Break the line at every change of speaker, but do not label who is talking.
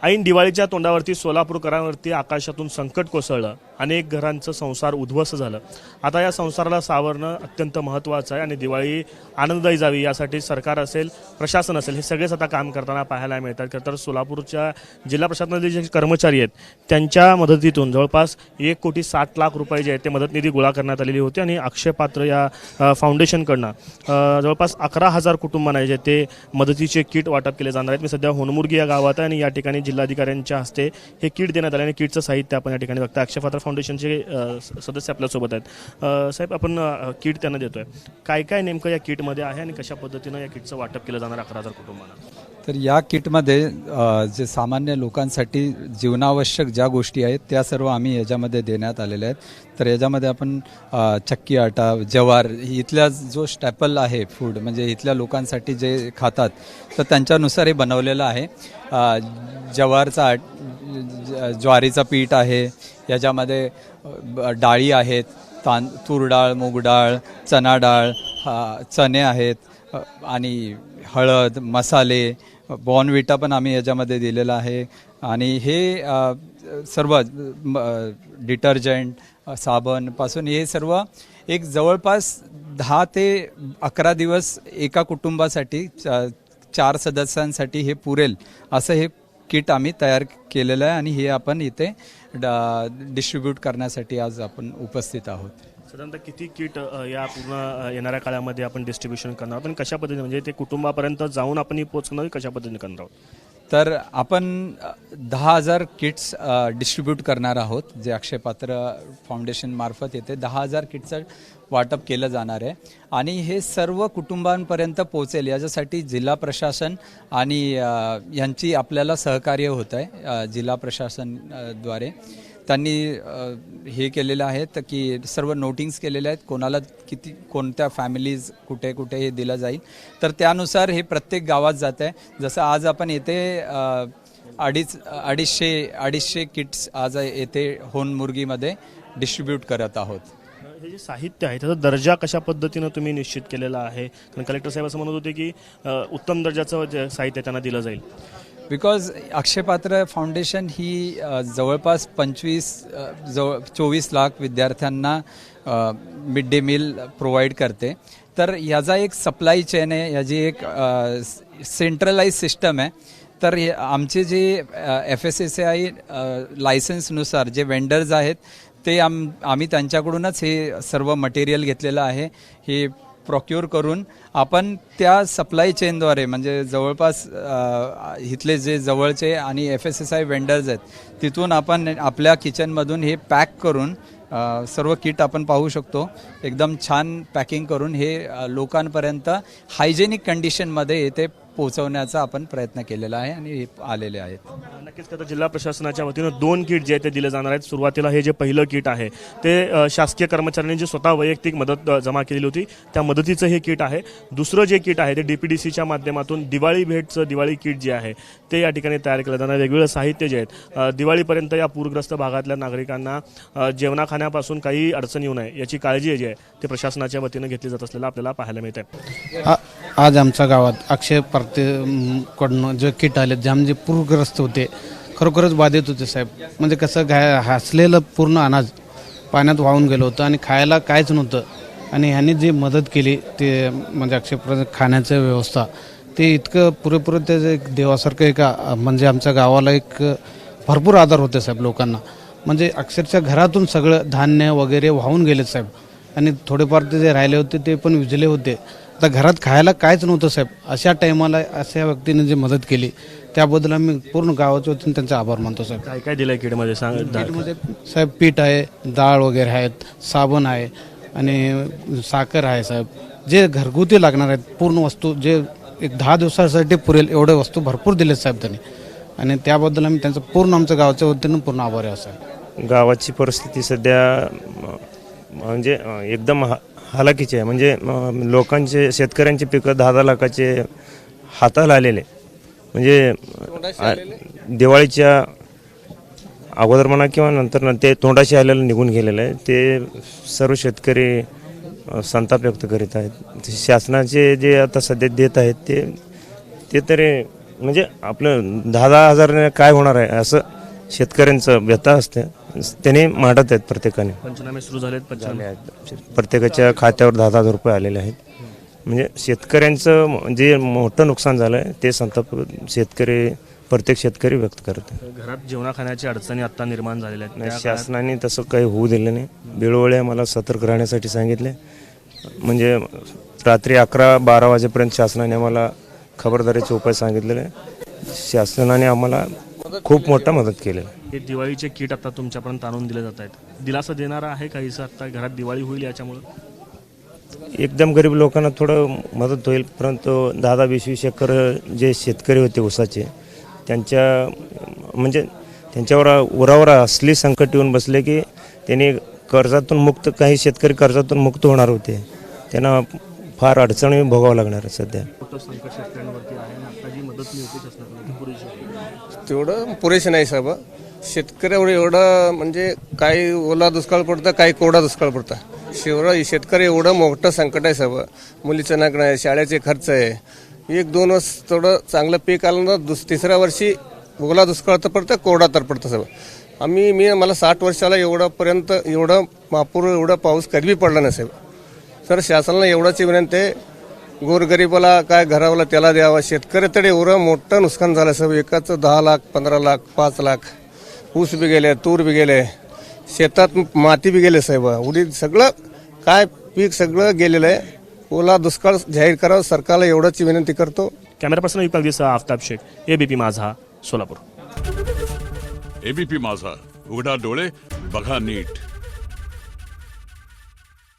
ऐन दिवाळीच्या तोंडावरती सोलापूरकरांवरती आकाशातून संकट कोसळलं, अनेक घरांचं संसार उद्ध्वस्त झालं। आता या संसाराला सावरणं अत्यंत महत्त्वाचं आहे आणि दिवाळी आनंददायी जावी यासाठी सरकार असेल, प्रशासन असेल, हे सगळेच आता काम करताना पाहायला मिळतात। खरं तर सोलापूरच्या जिल्हा प्रशासनातील जे कर्मचारी आहेत त्यांच्या मदतीतून जवळपास 1,60,00,000 रुपये जे आहेत ते मदत निधी गोळा करण्यात आलेली होती आणि अक्षय पात्र या फाउंडेशनकडनं जवळपास 11,000 कुटुंबांना जे ते मदतीचे किट वाटप केले जाणार आहेत। मी सध्या होनमुर्गी या गावात आहे आणि या ठिकाणी जिल्हाधिकाऱ्यांच्या हस्ते हे किट देण्यात आले आणि किटचं साहित्य आपण या ठिकाणी बघता। अक्षय पात्र फाउंडेशनचे सदस्य आपल्यासोबत आहेत। साहेब, आपण किट त्यांना देतोय, काय काय नेमकं या किटमध्ये आहे आणि कशा पद्धतीनं या किटचं वाटप केलं जाणार 11,000 कुटुंबांना?
तर या किटमध्ये जे सामान्य लोकांसाठी जीवनावश्यक ज्या गोष्टी आहेत त्या सर्व आम्ही याच्यामध्ये देण्यात आलेल्या आहेत। तर याच्यामध्ये आपण चक्की आटा, ज्वार, इथल्या जो स्टॅपल आहे फूड, म्हणजे इथल्या लोकांसाठी जे खातात तर त्यांच्यानुसार हे बनवलेलं आहे। ज्वारचा ज्वारीचा पीठ आहे, याच्यामध्ये डाळी आहेत, तूर डाळ, मूग डाळ, चणा डाळ, चणे आहेत आणि हळद, मसाले, बॉर्नविटा पण आम्ही याच्यामध्ये दिलेला आहे। आणि हे सर्व डिटर्जंट, साबणपासून हे सर्व एक जवळपास 10 ते 11 दिवस एका कुटुंबासाठी 4 सदस्यांसाठी हे पुरेल असं हे किट आम्ही तयार केलेलं आहे आणि हे आपण इथे डिस्ट्रीब्यूट करण्यासाठी आज आपण उपस्थित आहोत।
साधारणतः किती किट या पूर्ण येणाऱ्या काळामध्ये आपण डिस्ट्रीब्युशन करणार, पण कशा पद्धतीने, म्हणजे ते कुटुंबापर्यंत जाऊन आपण पोहोचणार कशा पद्धतीने करणार आहोत?
तर आपण 10,000 किट्स डिस्ट्रीब्यूट करणार आहोत, जे अक्षय पात्र फाउंडेशन मार्फत येते 10,000 किटचं वाटप केलं जाणार आहे आणि हे सर्व कुटुंबांपर्यंत पोहोचेल याच्यासाठी जिल्हा प्रशासन आणि यांची आपल्याला सहकार्य होत आहे। जिल्हा प्रशासनद्वारे त्यांनी हे केलेलं आहे की सर्व नोटिंग्स केलेले आहेत, कोणाला किती, कोणत्या फॅमिलीज कुठे कुठे हे दिलं जाईल, तर त्यानुसार हे प्रत्येक गावात जात आहे। जसं आज आपण येथे 250 किट्स आज येथे होनमुर्गीमध्ये डिस्ट्रीब्यूट करत आहोत।
हे जे साहित्य आहे त्याचा दर्जा कशा पद्धतीनं तुम्ही निश्चित केलेला आहे? कारण कलेक्टर साहेब असं म्हणत होते की उत्तम दर्जाचं जे साहित्य त्यांना दिलं जाईल।
बिकॉज अक्षय पात्र फाउंडेशन ही जवळपास 24 लाख विद्यार्थ्यांना मिड डे मील प्रोव्हाइड करते। तर याचा एक सप्लाय चेन आहे, याची एक सेंट्रलाइज सिस्टम आहे। तर आमचे जे FSSAI लायसन्सनुसार जे वेंडर्स आहेत ते आम्ही त्यांच्याकडूनच हे सर्व मटेरियल घेतलेलं आहे। हे प्रोक्युअर करून आपण त्या सप्लाय चेनद्वारे, म्हणजे जवळपास इथले जे जवळचे आणि FSSAI वेंडर्स आहेत तिथून आपण आपल्या किचनमधून हे पॅक करून सर्व किट आपण पाहू शकतो, एकदम छान पॅकिंग करून हे लोकांपर्यंत हायजेनिक कंडिशनमध्ये येथे पोहोचवण्याचा आपण प्रयत्न केलेला आहे आणि हे आलेले आहेत।
नक्कीच आता जिल्हा प्रशासनाच्या वतीनं 2 किट जे आहेत ते दिले जाणार आहेत। सुरुवातीला हे जे पहिलं किट आहे ते शासकीय कर्मचाऱ्यांनी जी स्वतः वैयक्तिक मदत जमा केलेली होती त्या मदतीचं हे किट आहे। दुसरं जे किट आहे ते DPDCच्या माध्यमातून दिवाळी भेटचं दिवाळी किट जे आहे ते या ठिकाणी तयार केलं जाणार। वेगवेगळं साहित्य जे आहेत दिवाळीपर्यंत या पूरग्रस्त भागातल्या नागरिकांना जेवणा खाण्यापासून काही अडचण येऊ नये याची काळजी जी आहे ते प्रशासनाच्या वतीनं घेतली जात असलेलं आपल्याला पाहायला मिळत आहे।
आज आमच्या गावात अक्षय कडनं जे किट आले जे आमचे पूरग्रस्त होते, खरोखरच बाधित होते साहेब। म्हणजे कसं हसलेलं पूर्ण अनाज पाण्यात वाहून गेलं होतं आणि खायला काहीच नव्हतं आणि ह्यांनी जी मदत केली ते म्हणजे अक्षय खाण्याचं व्यवस्था ते इतकं पुरेपूर ते एक देवासारखं एक म्हणजे आमच्या गावाला एक भरपूर आधार होते साहेब लोकांना। म्हणजे अक्षरशः घरातून सगळं धान्य वगैरे वाहून गेले साहेब आणि थोडेफार ते जे राहिले होते ते पण विजले होते। आता घरात खायला काहीच नव्हतं साहेब, अशा टायमाला अशा व्यक्तीने जी मदत केली त्याबद्दल आम्ही पूर्ण गावाच्या वतीने त्यांचे आभार मानतो साहेब।
काय काय दिलं किटमध्ये सांग?
किटमध्ये साहेब पीठ आहे, डाळ वगैरे आहेत, साबण आहे आणि साखर आहे साहेब, जे घरगुती लागणार आहेत पूर्ण वस्तू, जे एक 10 दिवसासाठी पुरेल एवढे वस्तू भरपूर दिलेत साहेब त्यांनी आणि त्याबद्दल आम्ही त्यांचं पूर्ण आमच्या गावाच्या वतीनं पूर्ण आभार आहे साहेब।
गावाची परिस्थिती सध्या म्हणजे एकदम हालाकीचे आहे। म्हणजे लोकांचे, शेतकऱ्यांचे पिकं 10-10 लाखाचे हाताला आलेले, म्हणजे दिवाळीच्या अगोदर म्हणा किंवा नंतर ते तोंडाशी आलेलं निघून गेलेलं आहे। ते सर्व शेतकरी संताप व्यक्त करीत आहेत। शासनाचे जे आता सध्या देत आहेत ते तरी म्हणजे आपलं 10-10 हजाराने काय होणार आहे असं शेतकऱ्यांचं व्यथा असते, त्यांनी मांडत आहेत प्रत्येकाने.
पंचनामे सुरू झालेत. पंचनामे
प्रत्येकाच्या खात्यावर 10,000 रुपये आलेले आहेत. म्हणजे शेतकऱ्यांचं जे मोठं नुकसान झालं आहे ते संताप प्रत्येक शेतकरी व्यक्त करत आहे.
घरात जेवणा खाण्याची अडचणी आता निर्माण झालेल्या आहेत. त्या
शासनाने तसं काही होऊ दिलं नाही. वेळोवेळी आम्हाला सतर्क राहण्यासाठी सांगितले. म्हणजे रात्री 11-12 वाजेपर्यंत शासनाने आम्हाला खबरदारीचे उपाय सांगितलेले आहे. शासनाने आम्हाला खूप मोठा मदत केलेली आहे.
हे दिवाळीचे किट आता तुमच्यापर्यंत आणून दिले जात आहेत. दिलासा देणारा आहे काहीसं आता घरात दिवाळी होईल याच्यामुळे?
एकदम गरीब लोकांना थोडं मदत होईल, परंतु 10-20 एकर जे शेतकरी होते ऊसाचे त्यांच्यावर उरावर असली संकट येऊन बसले की त्यांनी काही शेतकरी कर्जातून मुक्त होणार होते. त्यांना फार अडचणी भोगावं लागणार आहे सध्या.
मोठं संकट शेतकऱ्यांवरती आहे आणि आता जी मदत मिळतेच असणार ती पुरेशी आहे.
तेवढं पुरेसे नाही साहेब. शेतकऱ्यावर एवढं म्हणजे काही ओला दुष्काळ पडतं, काही कोरडा दुष्काळ पडतं. शेतकरी एवढं मोठं संकट आहे साहेब. मुलीचं लग्न आहे, शाळेचे खर्च आहे. 1-2 वर्ष थोडं चांगलं पीक आलं ना, तिसऱ्या वर्षी ओला दुष्काळ तर पडतं, कोरडा तर पडतं साहेब. मला 60 वर्षाला एवढं महापूर एवढा पाऊस कधी पडला नाही साहेब. तर शासनाला एवढाच विनंती आहे, गोरगरीबाला काय घरावाला त्याला द्यावा. शेतकरी तरी एवढं मोठं नुकसान झालं साहेब. एकाचं 10 लाख, 15 लाख, 5 लाख. ऊस बी गेले, तूर बी गेले, शेतात माती बी गेले साहेब. उडीद सगळं काय पीक सगळं गेलेलं आहे. ओला दुष्काळ जाहीर करावं सरकारला एवढंच विनंती करतो.
कॅमेरा पर्सन विपाक दिसा, आफताब शेख, ABP माझा, सोलापूर.
एबीपी माझा, उघडा डोळे बघा नीट.